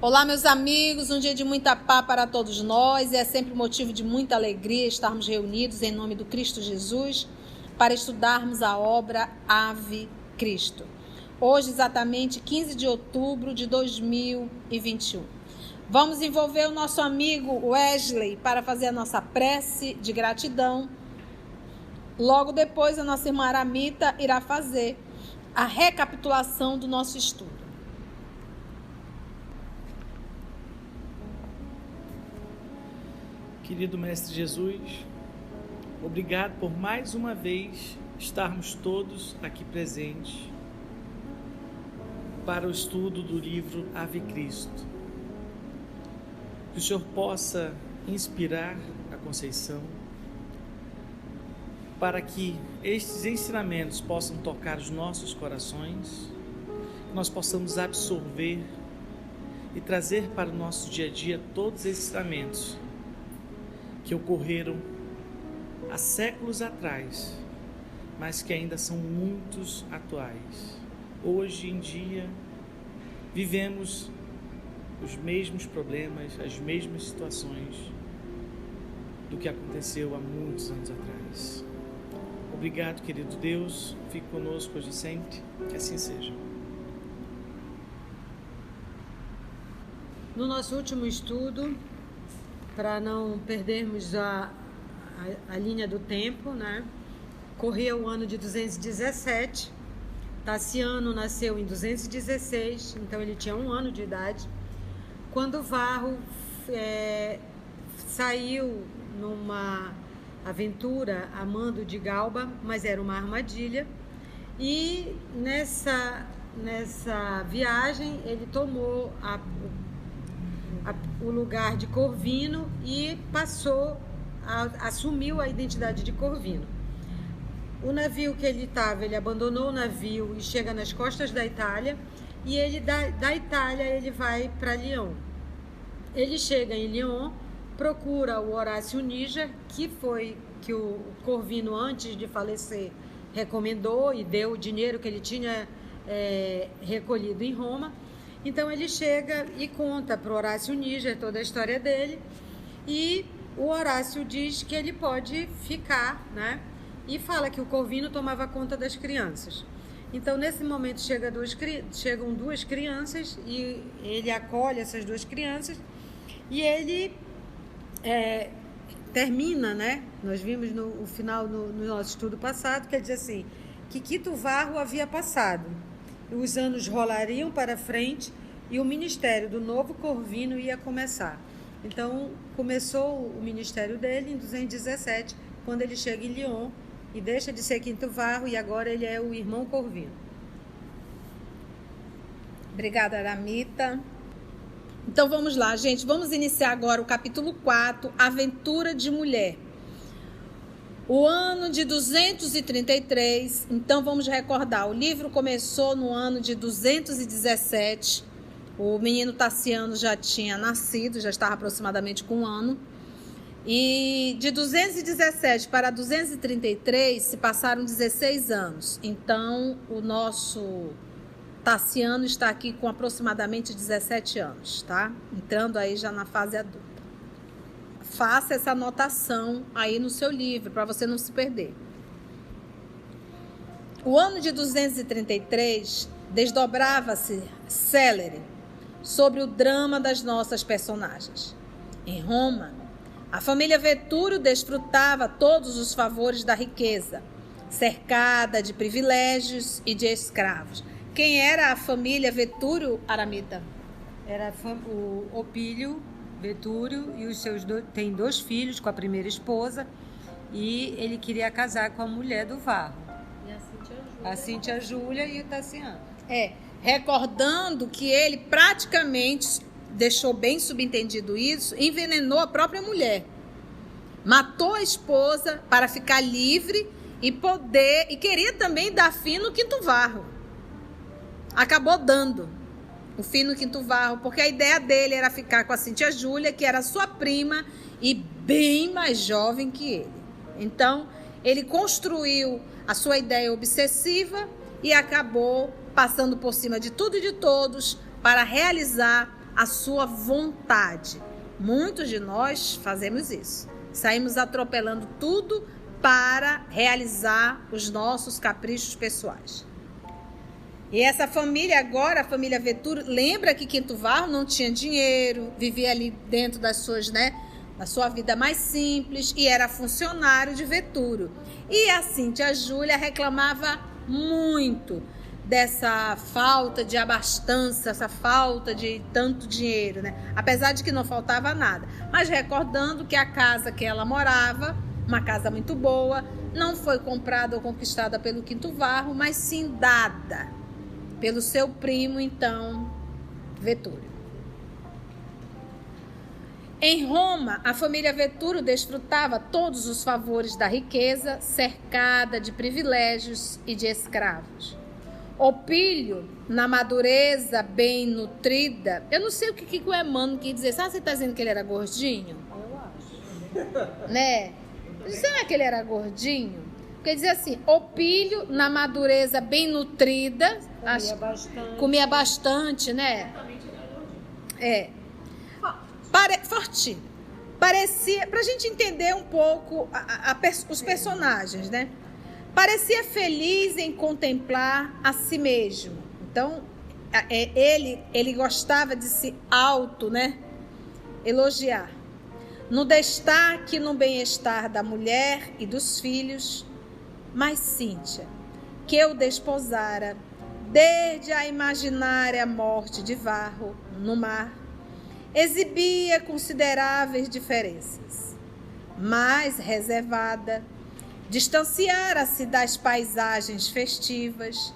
Olá, meus amigos, um dia de muita paz para todos nós, e é sempre motivo de muita alegria estarmos reunidos em nome do Cristo Jesus para estudarmos a obra Ave Cristo. Hoje, exatamente 15 de outubro de 2021. Vamos envolver o nosso amigo Wesley para fazer a nossa prece de gratidão. Logo depois, a nossa irmã Aramita irá fazer a recapitulação do nosso estudo. Querido Mestre Jesus, obrigado por mais uma vez estarmos todos aqui presentes para o estudo do livro Ave Cristo. Que o Senhor possa inspirar a Conceição para que estes ensinamentos possam tocar os nossos corações, que nós possamos absorver e trazer para o nosso dia a dia todos esses ensinamentos que ocorreram há séculos atrás, mas que ainda são muitos atuais. Hoje em dia, vivemos os mesmos problemas, as mesmas situações do que aconteceu há muitos anos atrás. Obrigado, querido Deus, fique conosco hoje e sempre, que assim seja. No nosso último estudo, para não perdermos a linha do tempo, né? Corria o ano de 217, Tassiano nasceu em 216, então ele tinha 1 ano de idade, quando Varro saiu numa aventura a mando de Galba, mas era uma armadilha, e nessa viagem ele tomou o lugar de Corvino e assumiu a identidade de Corvino. O navio que ele estava, ele abandonou o navio e chega nas costas da Itália, e ele da Itália ele vai para Lyon. Ele chega em Lyon, procura o Horácio Níger, que o Corvino, antes de falecer, recomendou e deu o dinheiro que ele tinha recolhido em Roma. Então ele chega e conta para o Horácio Níger toda a história dele, e o Horácio diz que ele pode ficar, né? E fala que o Corvino tomava conta das crianças. Então nesse momento chegam duas crianças, e ele acolhe essas 2 crianças, e ele termina, né? Nós vimos no final no nosso estudo passado, que ele diz assim, que Quito Varro havia passado. Os anos rolariam para frente e o ministério do novo Corvino ia começar. Então, começou o ministério dele em 217, quando ele chega em Lyon e deixa de ser Quinto Varro, e agora ele é o irmão Corvino. Obrigada, Aramita. Então, vamos lá, gente. Vamos iniciar agora o capítulo 4, Aventura de Mulher. O ano de 233, então vamos recordar, o livro começou no ano de 217, o menino Tassiano já tinha nascido, já estava aproximadamente com 1 ano, e de 217 para 233 se passaram 16 anos, então o nosso Tassiano está aqui com aproximadamente 17 anos, tá? Entrando aí já na fase adulta. Faça essa anotação aí no seu livro, para você não se perder. O ano de 233 desdobrava-se célere sobre o drama das nossas personagens. Em Roma, a família Vetúrio desfrutava todos os favores da riqueza, cercada de privilégios e de escravos. Quem era a família Vetúrio, Aramita? Era o Opílio Vetúrio, e tem 2 filhos com a primeira esposa, e ele queria casar com a mulher do Varro. E a Cíntia Júlia e o Tassiano. Recordando que ele praticamente deixou bem subentendido isso, envenenou a própria mulher. Matou a esposa para ficar livre e queria também dar fim no Quinto Varro. Acabou dando. o fino Quinto Varro, porque a ideia dele era ficar com a Cíntia Júlia, que era sua prima e bem mais jovem que ele. Então, ele construiu a sua ideia obsessiva e acabou passando por cima de tudo e de todos para realizar a sua vontade. Muitos de nós fazemos isso. Saímos atropelando tudo para realizar os nossos caprichos pessoais. E essa família agora, a família Vetúrio, lembra que Quinto Varro não tinha dinheiro, vivia ali dentro das suas, da sua vida mais simples e era funcionário de Vetúrio. E a Cíntia Júlia reclamava muito dessa falta de abastança, essa falta de tanto dinheiro, Apesar de que não faltava nada. Mas recordando que a casa que ela morava, uma casa muito boa, não foi comprada ou conquistada pelo Quinto Varro, mas sim dada pelo seu primo, então, Vetúrio. Em Roma, a família Vetúrio desfrutava todos os favores da riqueza, cercada de privilégios e de escravos. Opílio, na madureza bem nutrida, eu não sei o que o Emmanuel quis dizer. Sabe, você está dizendo que ele era gordinho? Eu acho. Será que ele era gordinho? Porque dizer assim, Opílio, na madureza bem nutrida, comia bastante, Forte. Parecia, pra gente entender um pouco os personagens, Parecia feliz em contemplar a si mesmo. Então, ele gostava de se elogiar. No destaque e no bem-estar da mulher e dos filhos. Mas Cíntia, que eu desposara, desde a imaginária morte de Varro no mar, exibia consideráveis diferenças. Mais reservada, distanciara-se das paisagens festivas,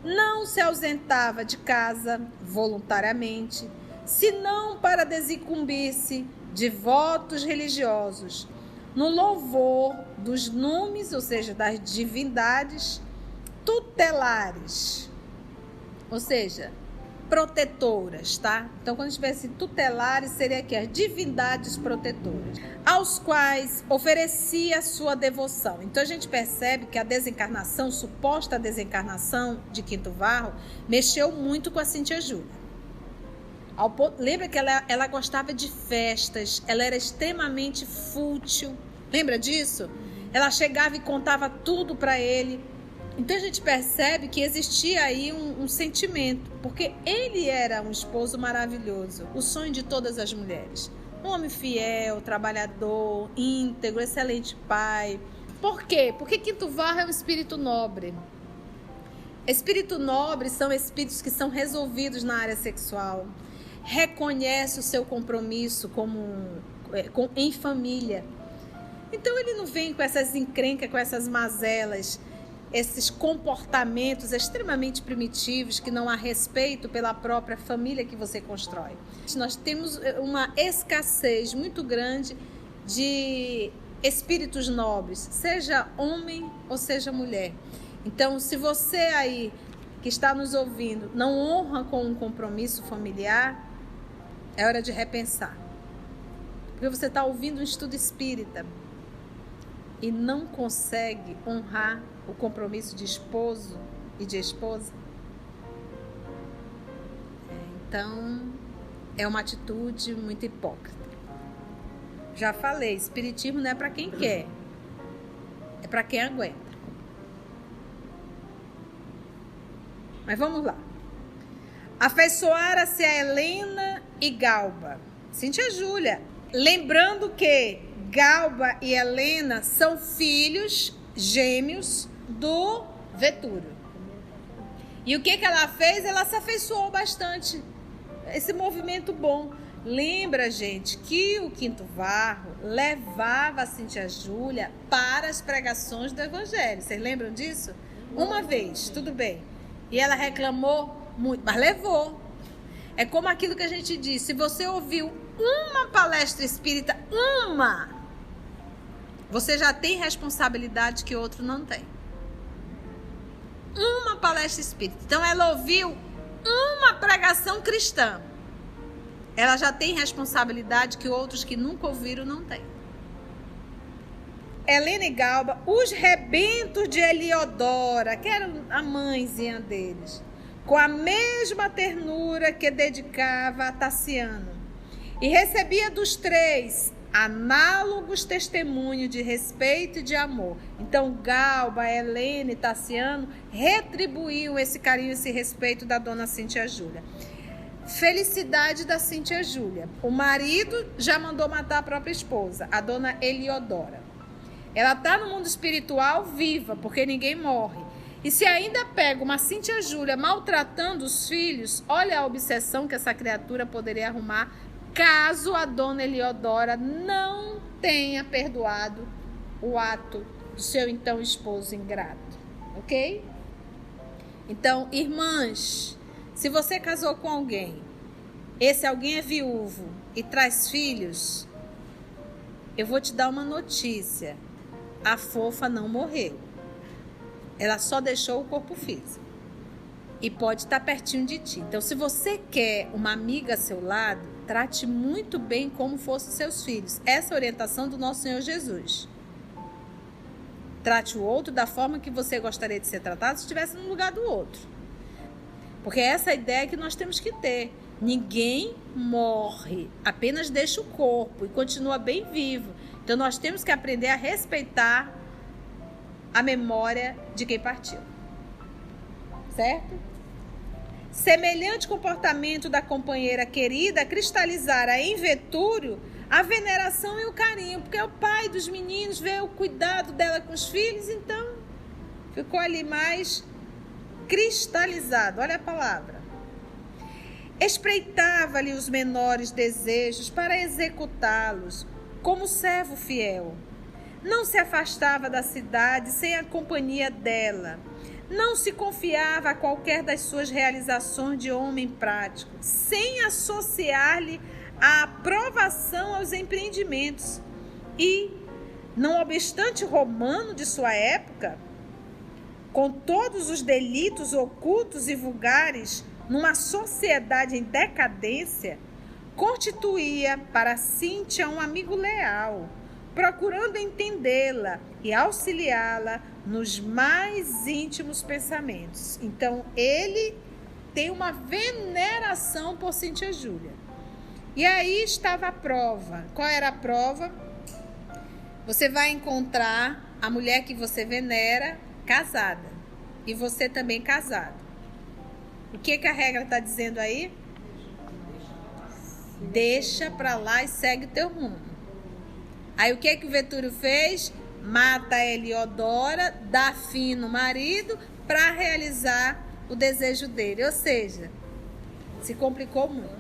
não se ausentava de casa voluntariamente, senão para desincumbir-se de votos religiosos, no louvor dos nomes, ou seja, das divindades tutelares, ou seja, protetoras, Então, quando tivesse tutelares, seria aqui as divindades protetoras, aos quais oferecia sua devoção. Então, a gente percebe que a desencarnação, suposta desencarnação de Quinto Varro, mexeu muito com a Cíntia Júlia. Lembra que ela gostava de festas, ela era extremamente fútil. Lembra disso? Ela chegava e contava tudo para ele. Então a gente percebe que existia aí um sentimento, porque ele era um esposo maravilhoso, o sonho de todas as mulheres. Um homem fiel, trabalhador, íntegro, excelente pai. Por quê? Porque Quinto Varro é um espírito nobre. Espírito nobre são espíritos que são resolvidos na área sexual. Reconhece o seu compromisso em família. Então ele não vem com essas encrencas, com essas mazelas, esses comportamentos extremamente primitivos que não há respeito pela própria família que você constrói. Nós temos uma escassez muito grande de espíritos nobres, seja homem ou seja mulher. Então, se você aí que está nos ouvindo não honra com um compromisso familiar, é hora de repensar. Porque você está ouvindo um estudo espírita e não consegue honrar o compromisso de esposo e de esposa. Então, é uma atitude muito hipócrita. Já falei, espiritismo não é para quem quer, é para quem aguenta. Mas vamos lá. Afeiçoara-se a Helena e Galba. Cíntia Júlia. Lembrando que Galba e Helena são filhos gêmeos do Vetúrio. E o que ela fez? Ela se afeiçoou bastante. Esse movimento bom. Lembra, gente, que o Quinto Varro levava a Cíntia Júlia para as pregações do Evangelho. Vocês lembram disso? Uma vez, tudo bem. E ela reclamou muito, mas levou. É como aquilo que a gente disse. Se você ouviu uma palestra espírita, você já tem responsabilidade que outro não tem. Uma palestra espírita. Então, ela ouviu uma pregação cristã, ela já tem responsabilidade que outros que nunca ouviram não têm. Helena e Galba, os rebentos de Heliodora, que era a mãezinha deles, com a mesma ternura que dedicava a Tassiano, e recebia dos três análogos testemunhos de respeito e de amor. Então, Galba, Helena e Tassiano retribuíam esse carinho, esse respeito da dona Cíntia Júlia. Felicidade da Cíntia Júlia. O marido já mandou matar a própria esposa, a dona Heliodora. Ela está no mundo espiritual viva, porque ninguém morre. E se ainda pega uma Cíntia Júlia maltratando os filhos, olha a obsessão que essa criatura poderia arrumar caso a dona Heliodora não tenha perdoado o ato do seu então esposo ingrato. Ok? Então, irmãs, se você casou com alguém, esse alguém é viúvo e traz filhos, eu vou te dar uma notícia. A fofa não morreu. Ela só deixou o corpo físico. E pode estar pertinho de ti. Então, se você quer uma amiga ao seu lado, trate muito bem como fossem seus filhos. Essa é a orientação do nosso Senhor Jesus. Trate o outro da forma que você gostaria de ser tratado se estivesse no lugar do outro. Porque essa é a ideia que nós temos que ter. Ninguém morre, apenas deixa o corpo e continua bem vivo. Então, nós temos que aprender a respeitar a memória de quem partiu. Certo? Semelhante comportamento da companheira querida cristalizara em Vetúrio a veneração e o carinho, porque o pai dos meninos vê o cuidado dela com os filhos, então ficou ali mais cristalizado. Olha a palavra. Espreitava-lhe os menores desejos para executá-los, como servo fiel. Não se afastava da cidade sem a companhia dela. Não se confiava a qualquer das suas realizações de homem prático, sem associar-lhe a aprovação aos empreendimentos. E, não obstante romano de sua época, com todos os delitos ocultos e vulgares, numa sociedade em decadência, constituía para Cíntia um amigo leal, procurando entendê-la e auxiliá-la nos mais íntimos pensamentos. Então, ele tem uma veneração por Cíntia Júlia. E aí estava a prova. Qual era a prova? Você vai encontrar a mulher que você venera casada. E você também casado. O que a regra está dizendo aí? Deixa pra lá e segue teu rumo. Aí o que o Vetúrio fez? Mata a Heliodora, dá fim no marido para realizar o desejo dele. Ou seja, se complicou muito.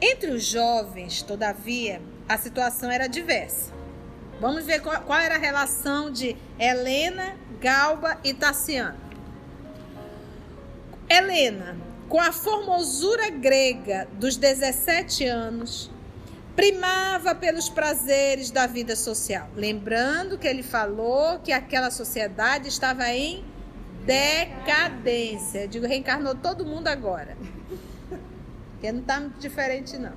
Entre os jovens, todavia, a situação era diversa. Vamos ver qual era a relação de Helena, Galba e Tassiano. Helena, com a formosura grega dos 17 anos, primava pelos prazeres da vida social. Lembrando que ele falou que aquela sociedade estava em decadência. Eu digo, reencarnou todo mundo agora. Porque não está muito diferente, não.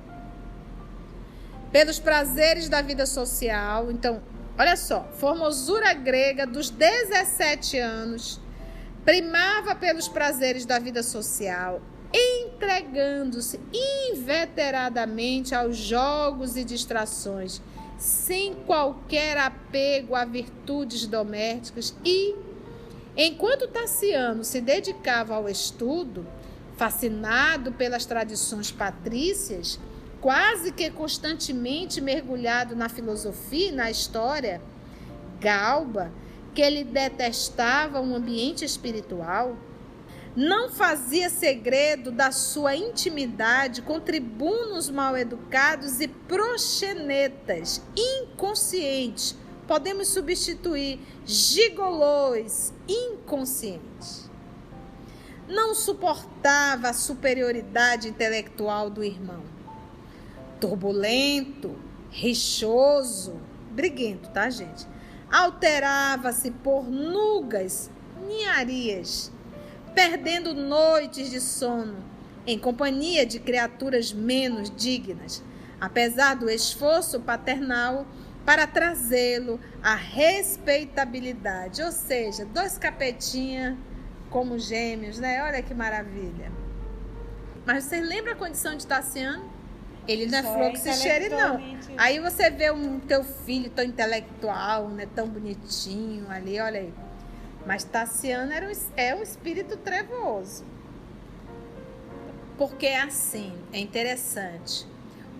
Pelos prazeres da vida social. Então, olha só. Formosura grega dos 17 anos, primava pelos prazeres da vida social, entregando-se inveteradamente aos jogos e distrações, sem qualquer apego a virtudes domésticas e, enquanto Tassiano se dedicava ao estudo, fascinado pelas tradições patrícias, quase que constantemente mergulhado na filosofia e na história, Galba, que ele detestava um ambiente espiritual, não fazia segredo da sua intimidade com tribunos mal-educados e proxenetas inconscientes. Podemos substituir gigolôs inconscientes. Não suportava a superioridade intelectual do irmão. Turbulento, rixoso, briguento, tá, gente? Alterava-se por nugas ninharias, perdendo noites de sono, em companhia de criaturas menos dignas, apesar do esforço paternal para trazê-lo à respeitabilidade. Ou seja, 2 capetinhas como gêmeos, né? Olha que maravilha. Mas você lembra a condição de Tassiano? Ele não é flor que se cheire, não. Aí você vê o teu filho tão intelectual, né? Tão bonitinho ali, olha aí. Mas Tassiano é um espírito trevoso. Porque é assim, é interessante.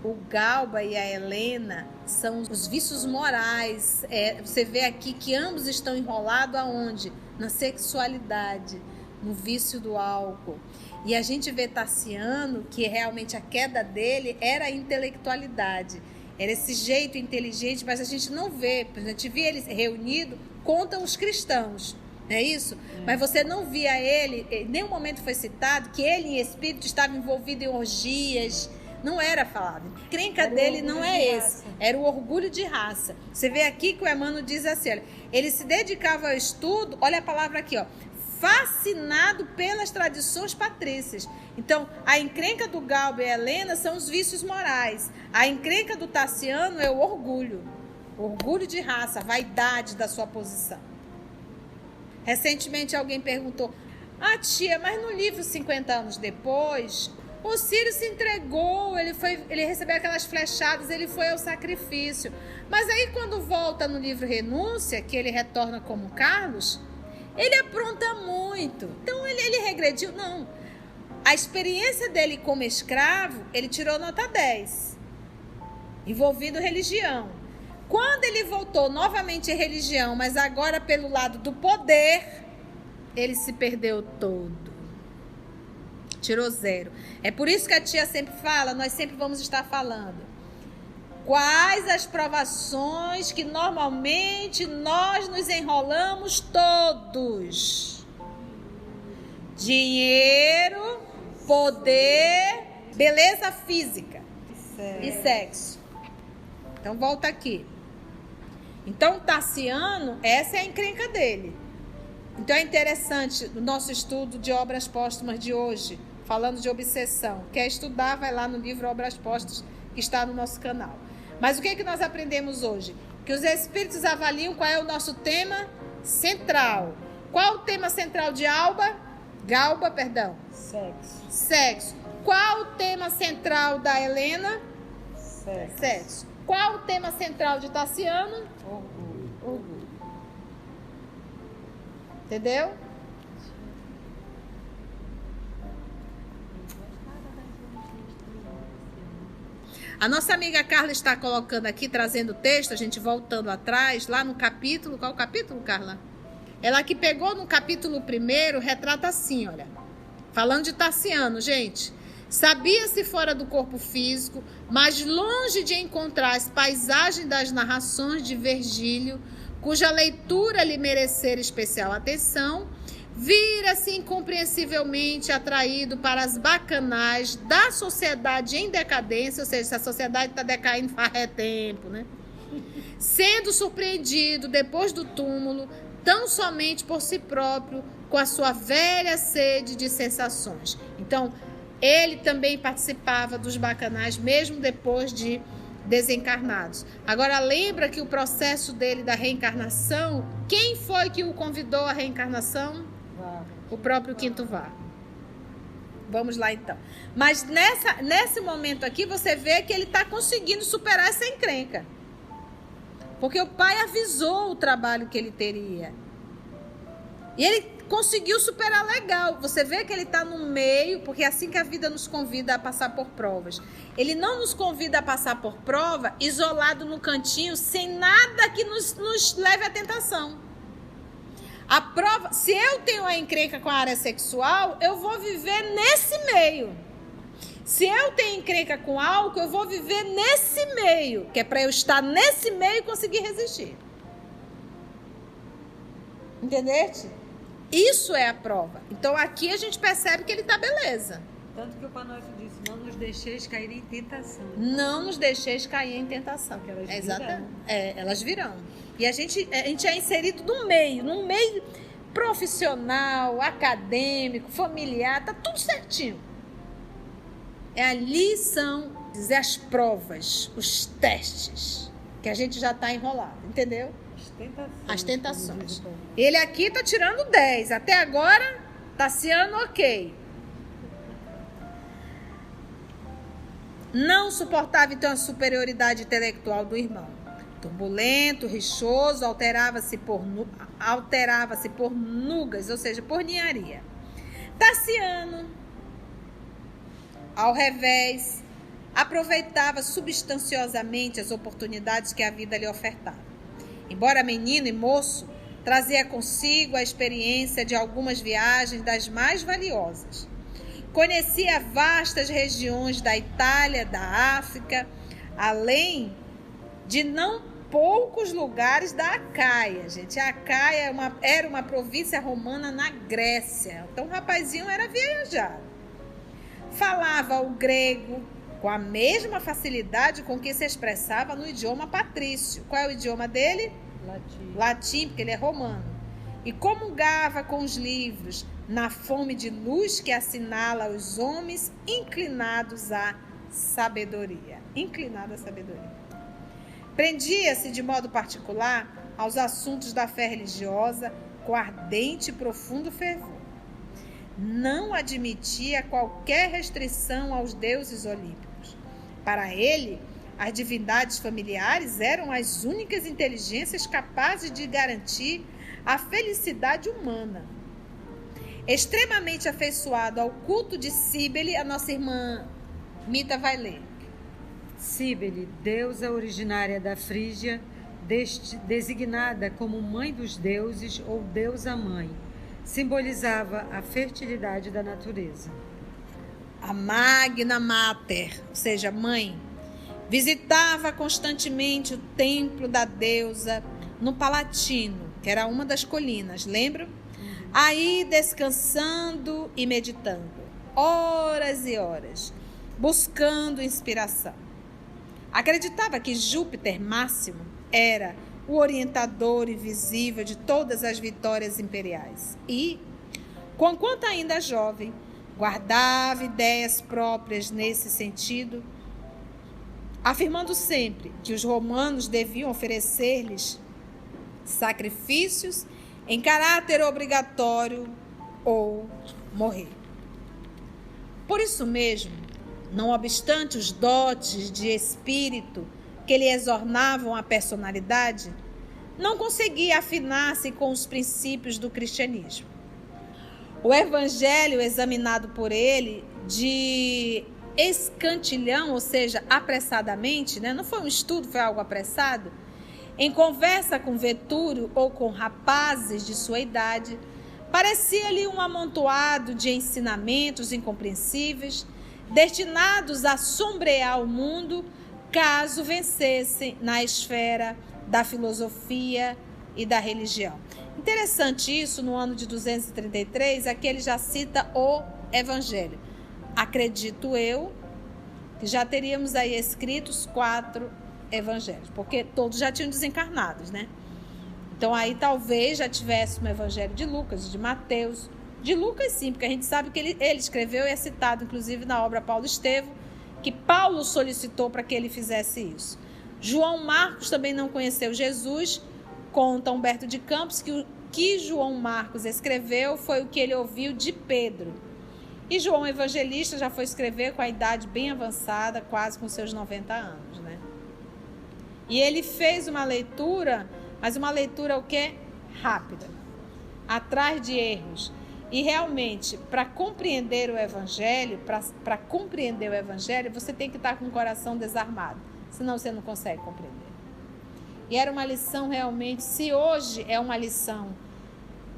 O Galba e a Helena são os vícios morais. Você vê aqui que ambos estão enrolados aonde? Na sexualidade, no vício do álcool. E a gente vê Tassiano, que realmente a queda dele era a intelectualidade. Era esse jeito inteligente, mas a gente não vê. A gente via ele reunido contra os cristãos. Não é isso? Mas você não via ele, em nenhum momento foi citado que ele em espírito estava envolvido em orgias. Não era falado. A crenca dele não é esse. Era o orgulho de raça. Você vê aqui que o Emmanuel diz assim, olha, ele se dedicava ao estudo, olha a palavra aqui, ó, fascinado pelas tradições patrícias. Então, a encrenca do Galba e a Helena são os vícios morais. A encrenca do Tassiano é o orgulho. Orgulho de raça, a vaidade da sua posição. Recentemente alguém perguntou, tia, mas no livro 50 anos depois, o Círio se entregou, ele recebeu aquelas flechadas, ele foi ao sacrifício. Mas aí quando volta no livro Renúncia, que ele retorna como Carlos, ele apronta muito. Então ele regrediu? Não. A experiência dele como escravo, ele tirou nota 10. Envolvido religião. Quando ele voltou novamente em religião, mas agora pelo lado do poder, ele se perdeu todo. Tirou 0. É por isso que a tia sempre fala, nós sempre vamos estar falando. Quais as provações que normalmente nós nos enrolamos todos? Dinheiro, poder, beleza física e sexo. Então volta aqui. Então Tassiano, essa é a encrenca dele. Então é interessante no nosso estudo de obras póstumas de hoje, falando de obsessão. Quer estudar, vai lá no livro Obras Póstumas, que está no nosso canal. Mas o que é que nós aprendemos hoje? Que os espíritos avaliam qual é o nosso tema central. Qual o tema central de Galba, perdão? Sexo. Qual o tema central da Helena? Sexo. Qual o tema central de Tassiano? Orgulho. Entendeu? A nossa amiga Carla está colocando aqui, trazendo o texto, a gente voltando atrás, lá no capítulo. Qual o capítulo, Carla? Ela que pegou no capítulo 1, retrata assim, olha. Falando de Tassiano, gente. Sabia-se fora do corpo físico, mas longe de encontrar as paisagens das narrações de Virgílio, cuja leitura lhe merecer especial atenção, vira-se incompreensivelmente atraído para as bacanais da sociedade em decadência, ou seja, se a sociedade está decaindo faz tempo, né? Sendo surpreendido depois do túmulo, tão somente por si próprio, com a sua velha sede de sensações. Então, ele também participava dos bacanais, mesmo depois de desencarnados. Agora, lembra que o processo dele da reencarnação, quem foi que o convidou à reencarnação? O próprio Quinto Vá. Vamos lá, então. Mas nesse momento aqui, você vê que ele está conseguindo superar essa encrenca. Porque o pai avisou o trabalho que ele teria. E ele conseguiu superar legal. Você vê que ele está no meio, porque é assim que a vida nos convida a passar por provas. Ele não nos convida a passar por prova isolado no cantinho, sem nada que nos leve à tentação. A prova, se eu tenho a encrenca com a área sexual, eu vou viver nesse meio. Se eu tenho encrenca com álcool, eu vou viver nesse meio, que é para eu estar nesse meio e conseguir resistir. Entendeste? Isso é a prova. Então aqui a gente percebe que ele está beleza. Tanto que o Pai Nosso disse, não nos deixeis cair em tentação. Não nos deixeis cair em tentação. Elas exatamente. Elas virão. E a gente é inserido no meio profissional, acadêmico, familiar, tá tudo certinho. Ali são as provas, os testes, que a gente já está enrolado, entendeu? As tentações. Ele aqui está tirando 10, até agora está se ano ok. Não suportava então a superioridade intelectual do irmão. Turbulento, rixoso, alterava-se por nugas, ou seja, por ninharia. Tassiano, ao revés, aproveitava substanciosamente as oportunidades que a vida lhe ofertava. Embora menino e moço, trazia consigo a experiência de algumas viagens das mais valiosas. Conhecia vastas regiões da Itália, da África, além de não poucos lugares da Acaia. Gente, a Acaia era uma província romana na Grécia. Então o rapazinho era viajado. Falava o grego com a mesma facilidade com que se expressava no idioma patrício. Qual é o idioma dele? Latim, porque ele é romano. E comungava com os livros, na fome de luz que assinala os homens inclinados à sabedoria. Prendia-se de modo particular aos assuntos da fé religiosa com ardente e profundo fervor. Não admitia qualquer restrição aos deuses olímpicos. Para ele, as divindades familiares eram as únicas inteligências capazes de garantir a felicidade humana. Extremamente afeiçoado ao culto de Cíbele, a nossa irmã Mita vai ler. Cíbele, deusa originária da Frígia, designada como mãe dos deuses ou deusa mãe, simbolizava a fertilidade da natureza. A Magna Mater, ou seja, mãe, visitava constantemente o templo da deusa no Palatino, que era uma das colinas, lembram? Aí descansando e meditando, horas e horas, buscando inspiração. Acreditava que Júpiter Máximo era o orientador invisível de todas as vitórias imperiais. E, conquanto ainda jovem, guardava ideias próprias nesse sentido, afirmando sempre que os romanos deviam oferecer-lhes sacrifícios em caráter obrigatório ou morrer. Por isso mesmo, não obstante os dotes de espírito que lhe exornavam a personalidade, não conseguia afinar-se com os princípios do cristianismo. O evangelho examinado por ele de escantilhão, ou seja, apressadamente, não foi um estudo, foi algo apressado, em conversa com Vetúrio ou com rapazes de sua idade, parecia-lhe um amontoado de ensinamentos incompreensíveis, destinados a sombrear o mundo, caso vencessem na esfera da filosofia e da religião. Interessante isso, no ano de 233, aqui ele já cita o Evangelho. Acredito eu que já teríamos aí escritos 4 evangelhos, porque todos já tinham desencarnados, né? Então aí talvez já tivesse um evangelho de Lucas, de Mateus, de Lucas sim, porque a gente sabe que ele escreveu e é citado inclusive na obra Paulo Estevão, que Paulo solicitou para que ele fizesse isso. João Marcos também não conheceu Jesus, conta Humberto de Campos que o que João Marcos escreveu foi o que ele ouviu de Pedro. E João Evangelista já foi escrever com a idade bem avançada, quase com seus 90 anos, né? E ele fez uma leitura, mas uma leitura o quê? Rápida, atrás de erros. E realmente, para compreender o Evangelho, você tem que estar com o coração desarmado, senão você não consegue compreender. E era uma lição realmente, se hoje é uma lição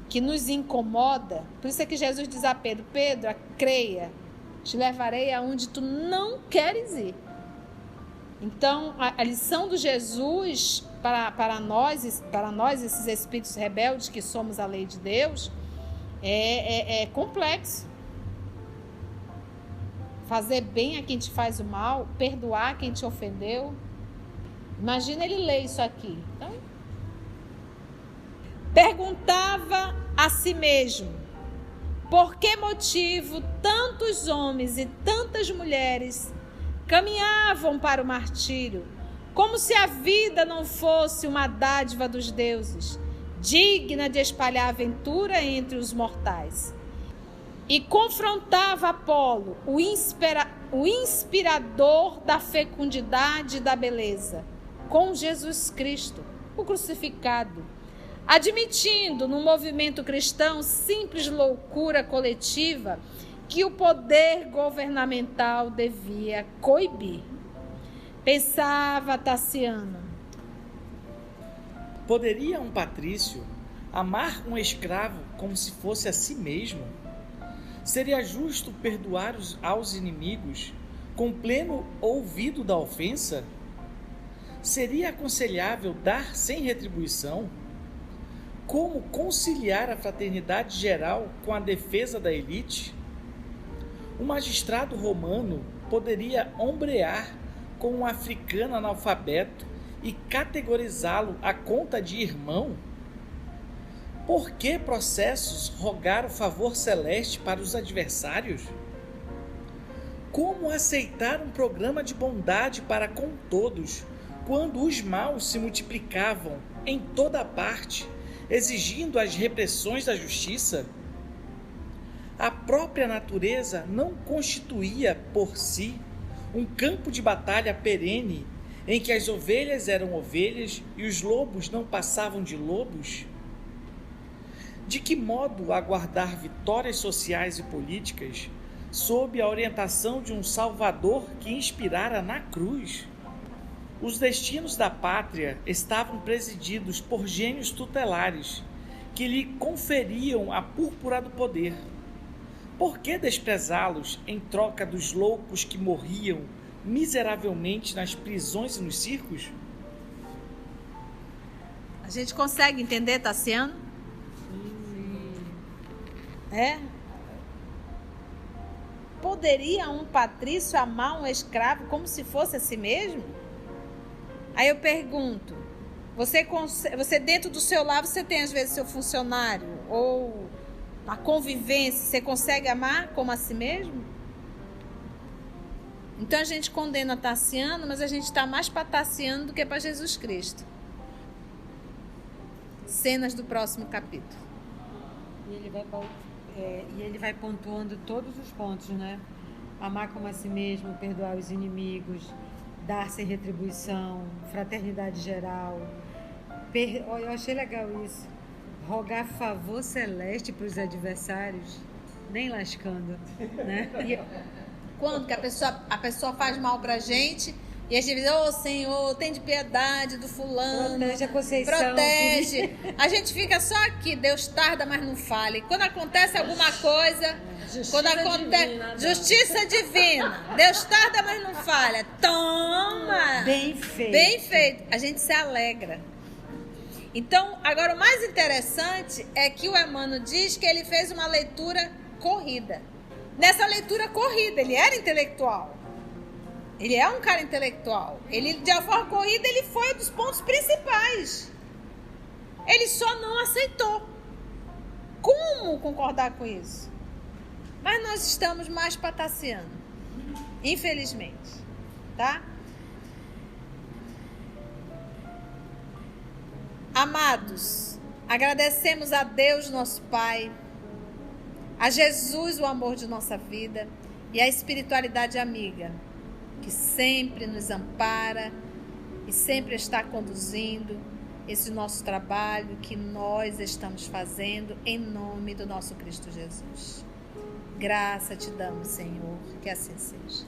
que nos incomoda, por isso é que Jesus diz a Pedro, Pedro, creia, te levarei aonde tu não queres ir. Então, a lição do Jesus para nós, esses espíritos rebeldes que somos a lei de Deus, é complexo. Fazer bem a quem te faz o mal, perdoar quem te ofendeu. Imagina ele ler isso aqui. Então, perguntava a si mesmo. Por que motivo tantos homens e tantas mulheres caminhavam para o martírio, como se a vida não fosse uma dádiva dos deuses, digna de espalhar aventura entre os mortais. E confrontava Apolo, o inspirador da fecundidade e da beleza, com Jesus Cristo, o crucificado, admitindo no movimento cristão simples loucura coletiva que o poder governamental devia coibir. Pensava Tassiano. Poderia um patrício amar um escravo como se fosse a si mesmo? Seria justo perdoar aos inimigos com pleno ouvido da ofensa? Seria aconselhável dar sem retribuição? Como conciliar a fraternidade geral com a defesa da elite? O magistrado romano poderia ombrear com um africano analfabeto e categorizá-lo à conta de irmão? Por que processos rogar o favor celeste para os adversários? Como aceitar um programa de bondade para com todos, quando os maus se multiplicavam em toda parte, exigindo as repressões da justiça? A própria natureza não constituía por si um campo de batalha perene em que as ovelhas eram ovelhas e os lobos não passavam de lobos? De que modo aguardar vitórias sociais e políticas sob a orientação de um Salvador que inspirara na cruz? Os destinos da pátria estavam presididos por gênios tutelares que lhe conferiam a púrpura do poder. Por que desprezá-los em troca dos loucos que morriam miseravelmente nas prisões e nos circos? A gente consegue entender, Tassiano? É? Poderia um patrício amar um escravo como se fosse a si mesmo? Aí eu pergunto, você dentro do seu lar, você tem às vezes seu funcionário, ou a convivência, você consegue amar como a si mesmo? Então a gente condena Tassiano, mas a gente está mais para Tassiano do que para Jesus Cristo. Cenas do próximo capítulo. E ele vai pontuando todos os pontos, né? Amar como a si mesmo, perdoar os inimigos, dar sem retribuição, fraternidade geral. Eu achei legal isso. Rogar favor celeste para os adversários, nem lascando, né? Quando que a pessoa faz mal pra gente e a gente diz, ô Senhor, tem de piedade do fulano. Protege a Conceição. Protege. A gente fica só aqui, Deus tarda, mas não fala. E quando acontece alguma coisa, justiça divina. Deus tarda, mas não falha. Toma! Bem feito. Bem feito. A gente se alegra. Então, agora o mais interessante é que o Emmanuel diz que ele fez uma leitura corrida. Nessa leitura corrida, ele era intelectual. Ele é um cara intelectual. Ele, de uma forma corrida, ele foi dos pontos principais. Ele só não aceitou. Como concordar com isso? Mas nós estamos mais para Tassiano. Infelizmente. Tá? Amados, agradecemos a Deus, nosso Pai, a Jesus, o amor de nossa vida, e a espiritualidade amiga, que sempre nos ampara e sempre está conduzindo esse nosso trabalho que nós estamos fazendo em nome do nosso Cristo Jesus. Graça te damos, Senhor, que assim seja.